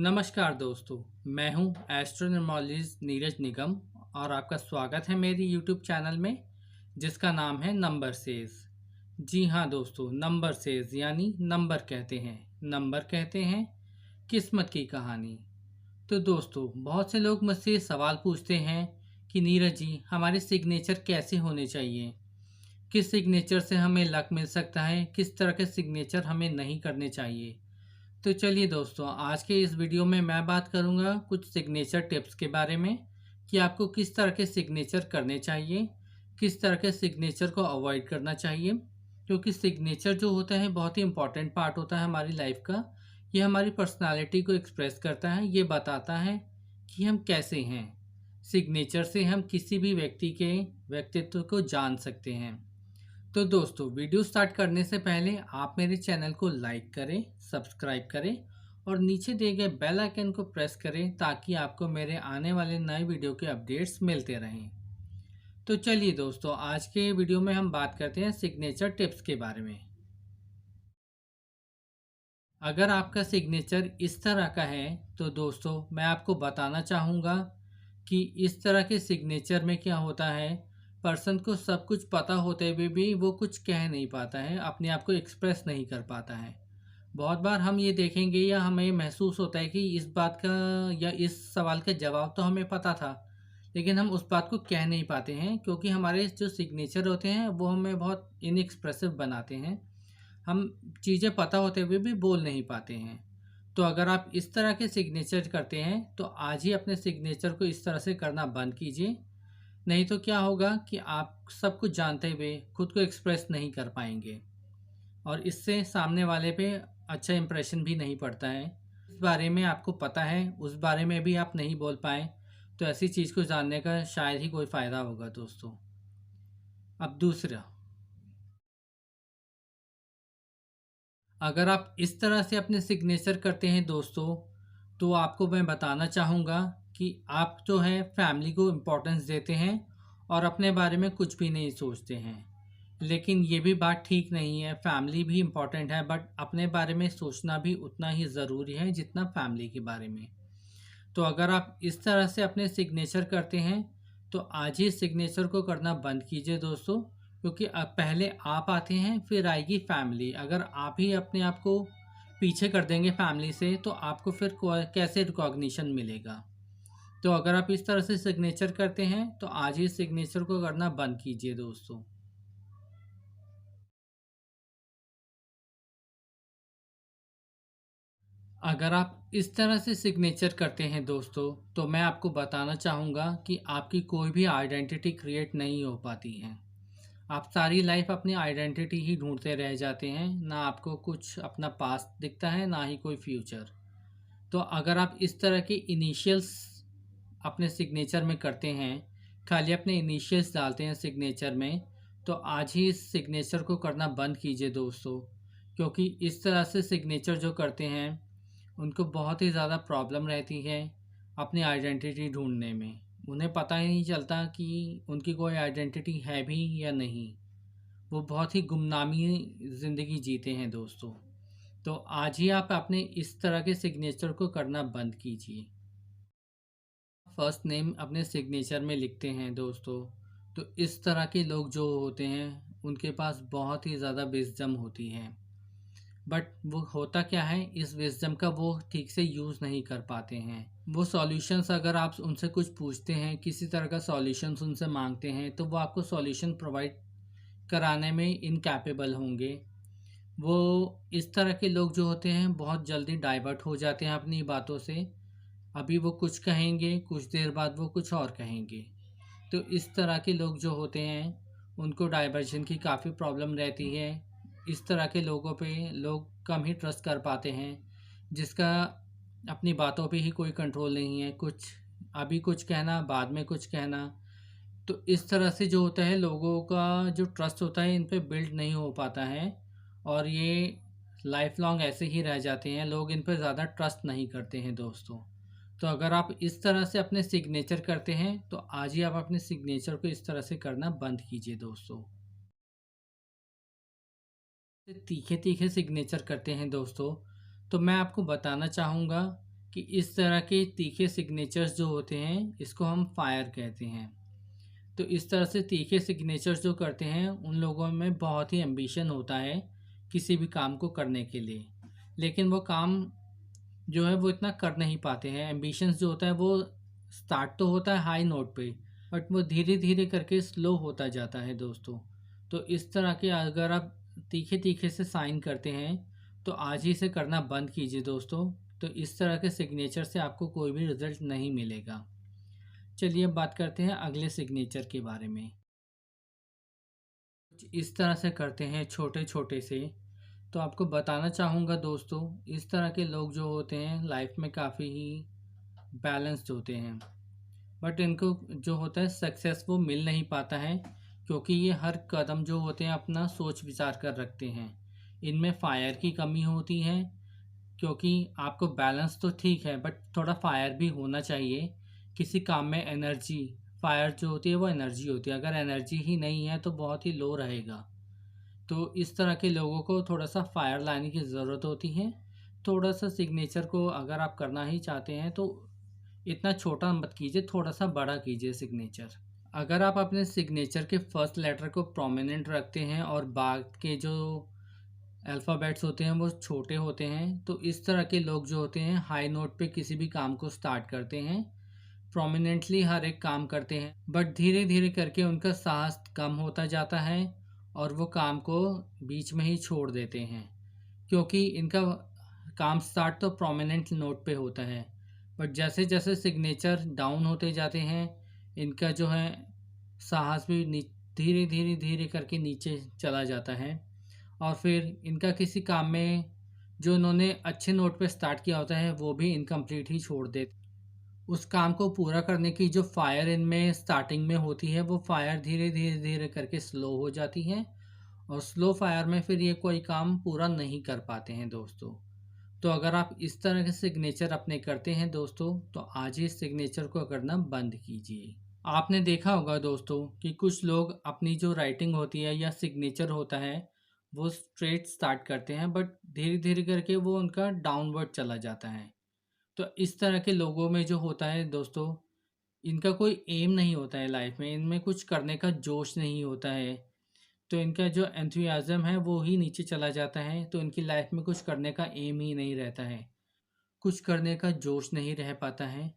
नमस्कार दोस्तों, मैं हूं एस्ट्रोनॉमोलॉजिस्ट नीरज निगम और आपका स्वागत है मेरी यूट्यूब चैनल में जिसका नाम है नंबर सेज। जी हाँ दोस्तों, नंबर सेज यानी नंबर कहते हैं किस्मत की कहानी। तो दोस्तों, बहुत से लोग मुझसे ये सवाल पूछते हैं कि नीरज जी, हमारे सिग्नेचर कैसे होने चाहिए, किस सिग्नेचर से हमें लक मिल सकता है, किस तरह के सिग्नेचर हमें नहीं करने चाहिए। तो चलिए दोस्तों, आज के इस वीडियो में मैं बात करूंगा कुछ सिग्नेचर टिप्स के बारे में कि आपको किस तरह के सिग्नेचर करने चाहिए, किस तरह के सिग्नेचर को अवॉइड करना चाहिए। क्योंकि सिग्नेचर जो होता है बहुत ही इंपॉर्टेंट पार्ट होता है हमारी लाइफ का। ये हमारी पर्सनालिटी को एक्सप्रेस करता है, ये बताता है कि हम कैसे हैं। सिग्नेचर से हम किसी भी व्यक्ति के व्यक्तित्व को जान सकते हैं। तो दोस्तों, वीडियो स्टार्ट करने से पहले आप मेरे चैनल को लाइक करें, सब्सक्राइब करें और नीचे दिए गए बेल आइकन को प्रेस करें ताकि आपको मेरे आने वाले नए वीडियो के अपडेट्स मिलते रहें। तो चलिए दोस्तों, आज के वीडियो में हम बात करते हैं सिग्नेचर टिप्स के बारे में। अगर आपका सिग्नेचर इस तरह का है तो दोस्तों, मैं आपको बताना चाहूँगा कि इस तरह के सिग्नेचर में क्या होता है। पर्सन को सब कुछ पता होते हुए भी वो कुछ कह नहीं पाता है, अपने आप को एक्सप्रेस नहीं कर पाता है। बहुत बार हम ये देखेंगे या हमें महसूस होता है कि इस बात का या इस सवाल का जवाब तो हमें पता था, लेकिन हम उस बात को कह नहीं पाते हैं क्योंकि हमारे जो सिग्नेचर होते हैं वो हमें बहुत इनएक्सप्रेसिव बनाते हैं। हम चीज़ें पता होते हुए भी बोल नहीं पाते हैं। तो अगर आप इस तरह के सिग्नेचर करते हैं तो आज ही अपने सिग्नेचर को इस तरह से करना बंद कीजिए। नहीं तो क्या होगा कि आप सब कुछ जानते हुए खुद को एक्सप्रेस नहीं कर पाएंगे और इससे सामने वाले पे अच्छा इंप्रेशन भी नहीं पड़ता है। इस बारे में आपको पता है, उस बारे में भी आप नहीं बोल पाए, तो ऐसी चीज़ को जानने का शायद ही कोई फ़ायदा होगा दोस्तों। अब दूसरा, अगर आप इस तरह से अपने सिग्नेचर करते हैं दोस्तों, तो आपको मैं बताना चाहूँगा कि आप जो है फैमिली को इम्पोर्टेंस देते हैं और अपने बारे में कुछ भी नहीं सोचते हैं। लेकिन ये भी बात ठीक नहीं है, फैमिली भी इम्पोर्टेंट है बट अपने बारे में सोचना भी उतना ही ज़रूरी है जितना फैमिली के बारे में। तो अगर आप इस तरह से अपने सिग्नेचर करते हैं तो आज ही सिग्नेचर को करना बंद कीजिए दोस्तों। क्योंकि अब पहले आप आते हैं फिर आएगी फैमिली। अगर आप ही अपने आप को पीछे कर देंगे फैमिली से तो आपको फिर कैसे रिकॉग्निशन मिलेगा। तो अगर आप इस तरह से सिग्नेचर करते हैं तो आज ही सिग्नेचर को करना बंद कीजिए दोस्तों। अगर आप इस तरह से सिग्नेचर करते हैं दोस्तों, तो मैं आपको बताना चाहूँगा कि आपकी कोई भी आइडेंटिटी क्रिएट नहीं हो पाती है। आप सारी लाइफ अपनी आइडेंटिटी ही ढूंढते रह जाते हैं, ना आपको कुछ अपना पास्ट दिखता है ना ही कोई फ्यूचर। तो अगर आप इस तरह के इनिशियल्स अपने सिग्नेचर में करते हैं, खाली अपने इनिशियल्स डालते हैं सिग्नेचर में, तो आज ही इस सिग्नेचर को करना बंद कीजिए दोस्तों। क्योंकि इस तरह से सिग्नेचर जो करते हैं उनको बहुत ही ज़्यादा प्रॉब्लम रहती है अपनी आइडेंटिटी ढूंढने में। उन्हें पता ही नहीं चलता कि उनकी कोई आइडेंटिटी है भी या नहीं। वो बहुत ही गुमनामी ज़िंदगी जीते हैं दोस्तों। तो आज ही आप अपने इस तरह के सिग्नेचर को करना बंद कीजिए। फर्स्ट नेम अपने सिग्नेचर में लिखते हैं दोस्तों, तो इस तरह के लोग जो होते हैं उनके पास बहुत ही ज़्यादा विज़डम होती है। बट वो होता क्या है, इस विजडम का वो ठीक से यूज़ नहीं कर पाते हैं। वो सॉल्यूशंस अगर आप उनसे कुछ पूछते हैं, किसी तरह का सॉल्यूशंस उनसे मांगते हैं, तो वो आपको सॉल्यूशन प्रोवाइड कराने में इनकैपेबल होंगे। वो इस तरह के लोग जो होते हैं बहुत जल्दी डाइवर्ट हो जाते हैं अपनी बातों से। अभी वो कुछ कहेंगे, कुछ देर बाद वो कुछ और कहेंगे। तो इस तरह के लोग जो होते हैं उनको डाइवर्जन की काफ़ी प्रॉब्लम रहती है। इस तरह के लोगों पे लोग कम ही ट्रस्ट कर पाते हैं, जिसका अपनी बातों पे ही कोई कंट्रोल नहीं है। कुछ अभी कुछ कहना, बाद में कुछ कहना। तो इस तरह से जो होता है लोगों का जो ट्रस्ट होता है इन पे बिल्ड नहीं हो पाता है और ये लाइफ लॉन्ग ऐसे ही रह जाते हैं। लोग इन पर ज़्यादा ट्रस्ट नहीं करते हैं दोस्तों। तो अगर आप इस तरह से अपने सिग्नेचर करते हैं तो आज ही आप अपने सिग्नेचर को इस तरह से करना बंद कीजिए दोस्तों। तीखे तीखे सिग्नेचर करते हैं दोस्तों, तो मैं आपको बताना चाहूँगा कि इस तरह के तीखे सिग्नेचर्स जो होते हैं इसको हम फायर कहते हैं। तो इस तरह से तीखे सिग्नेचर्स जो करते हैं उन लोगों में बहुत ही एम्बिशन होता है किसी भी काम को करने के लिए, लेकिन वो काम जो है वो इतना कर नहीं पाते हैं। एम्बिशंस जो होता है वो स्टार्ट तो होता है हाई नोट पे, बट वो धीरे धीरे करके स्लो होता जाता है दोस्तों। तो इस तरह के अगर आप तीखे तीखे से साइन करते हैं तो आज ही से करना बंद कीजिए दोस्तों। तो इस तरह के सिग्नेचर से आपको कोई भी रिजल्ट नहीं मिलेगा। चलिए अब बात करते हैं अगले सिग्नेचर के बारे में। कुछ इस तरह से करते हैं छोटे छोटे से। तो आपको बताना चाहूँगा दोस्तों, इस तरह के लोग जो होते हैं लाइफ में काफ़ी ही बैलेंस्ड होते हैं, बट इनको जो होता है सक्सेस वो मिल नहीं पाता है, क्योंकि ये हर कदम जो होते हैं अपना सोच विचार कर रखते हैं। इनमें फायर की कमी होती है, क्योंकि आपको बैलेंस तो ठीक है बट थोड़ा फायर भी होना चाहिए। किसी काम में एनर्जी, फायर जो होती है वो एनर्जी होती है, अगर एनर्जी ही नहीं है तो बहुत ही लो रहेगा। तो इस तरह के लोगों को थोड़ा सा फायर लाने की ज़रूरत होती है। थोड़ा सा सिग्नेचर को अगर आप करना ही चाहते हैं तो इतना छोटा मत कीजिए, थोड़ा सा बड़ा कीजिए सिग्नेचर। अगर आप अपने सिग्नेचर के फर्स्ट लेटर को प्रोमिनेंट रखते हैं और बाद के जो अल्फ़ाबेट्स होते हैं वो छोटे होते हैं, तो इस तरह के लोग जो होते हैं हाई नोट पे किसी भी काम को स्टार्ट करते हैं, प्रोमिनेंटली हर एक काम करते हैं, बट धीरे धीरे करके उनका साहस कम होता जाता है और वो काम को बीच में ही छोड़ देते हैं, क्योंकि इनका काम स्टार्ट तो प्रोमिनेंट नोट पे होता है, बट जैसे जैसे सिग्नेचर डाउन होते जाते हैं इनका जो है साहस भी धीरे धीरे धीरे करके नीचे चला जाता है। और फिर इनका किसी काम में जो इन्होंने अच्छे नोट पे स्टार्ट किया होता है वो भी इनकम्प्लीट ही छोड़ देते। उस काम को पूरा करने की जो फायर इनमें स्टार्टिंग में होती है वो फायर धीरे धीरे धीरे करके स्लो हो जाती है, और स्लो फायर में फिर ये कोई काम पूरा नहीं कर पाते हैं दोस्तों। तो अगर आप इस तरह के सिग्नेचर अपने करते हैं दोस्तों तो आज ही इस सिग्नेचर को करना बंद कीजिए। आपने देखा होगा दोस्तों कि कुछ लोग अपनी जो राइटिंग होती है या सिग्नेचर होता है वो स्ट्रेट स्टार्ट करते हैं, बट धीरे धीरे करके वो उनका डाउनवर्ड चला जाता है। तो इस तरह के लोगों में जो होता है दोस्तों, इनका कोई एम नहीं होता है लाइफ में, इनमें कुछ करने का जोश नहीं होता है। तो इनका जो एंथुसियाज्म है वो ही नीचे चला जाता है, तो इनकी लाइफ में कुछ करने का एम ही नहीं रहता है, कुछ करने का जोश नहीं रह पाता है,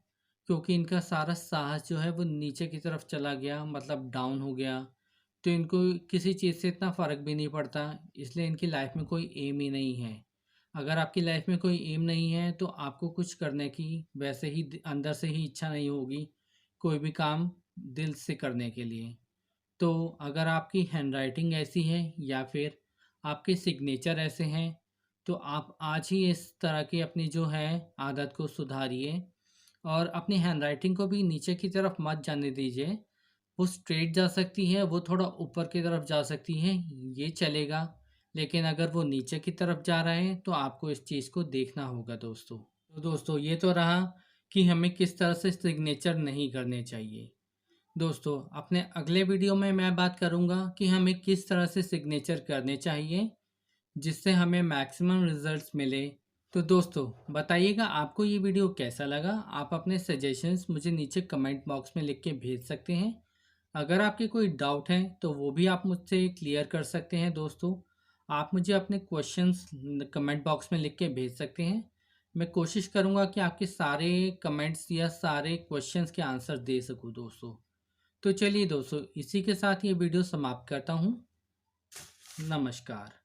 क्योंकि इनका सारा साहस जो है वो नीचे की तरफ चला गया, मतलब डाउन हो गया। तो इनको किसी चीज़ से इतना फ़र्क भी नहीं पड़ता, इसलिए इनकी लाइफ में कोई एम ही नहीं है। अगर आपकी लाइफ में कोई एम नहीं है तो आपको कुछ करने की वैसे ही अंदर से ही इच्छा नहीं होगी, कोई भी काम दिल से करने के लिए। तो अगर आपकी हैंडराइटिंग ऐसी है या फिर आपके सिग्नेचर ऐसे हैं तो आप आज ही इस तरह की अपनी जो है आदत को सुधारिए, और अपनी हैंडराइटिंग को भी नीचे की तरफ मत जाने दीजिए। वो स्ट्रेट जा सकती है, वो थोड़ा ऊपर की तरफ जा सकती है, ये चलेगा, लेकिन अगर वो नीचे की तरफ जा रहे हैं तो आपको इस चीज़ को देखना होगा दोस्तों। तो दोस्तों ये तो रहा कि हमें किस तरह से सिग्नेचर नहीं करने चाहिए। दोस्तों अपने अगले वीडियो में मैं बात करूंगा कि हमें किस तरह से सिग्नेचर करने चाहिए जिससे हमें मैक्सिमम रिजल्ट्स मिले। तो दोस्तों बताइएगा आपको ये वीडियो कैसा लगा। आप अपने सजेशंस मुझे नीचे कमेंट बॉक्स में लिख के भेज सकते हैं। अगर आपके कोई डाउट हैं तो वो भी आप मुझसे क्लियर कर सकते हैं दोस्तों। आप मुझे अपने क्वेश्चंस कमेंट बॉक्स में लिख के भेज सकते हैं। मैं कोशिश करूँगा कि आपके सारे कमेंट्स या सारे क्वेश्चंस के आंसर दे सकूँ दोस्तों। तो चलिए दोस्तों इसी के साथ ये वीडियो समाप्त करता हूँ। नमस्कार।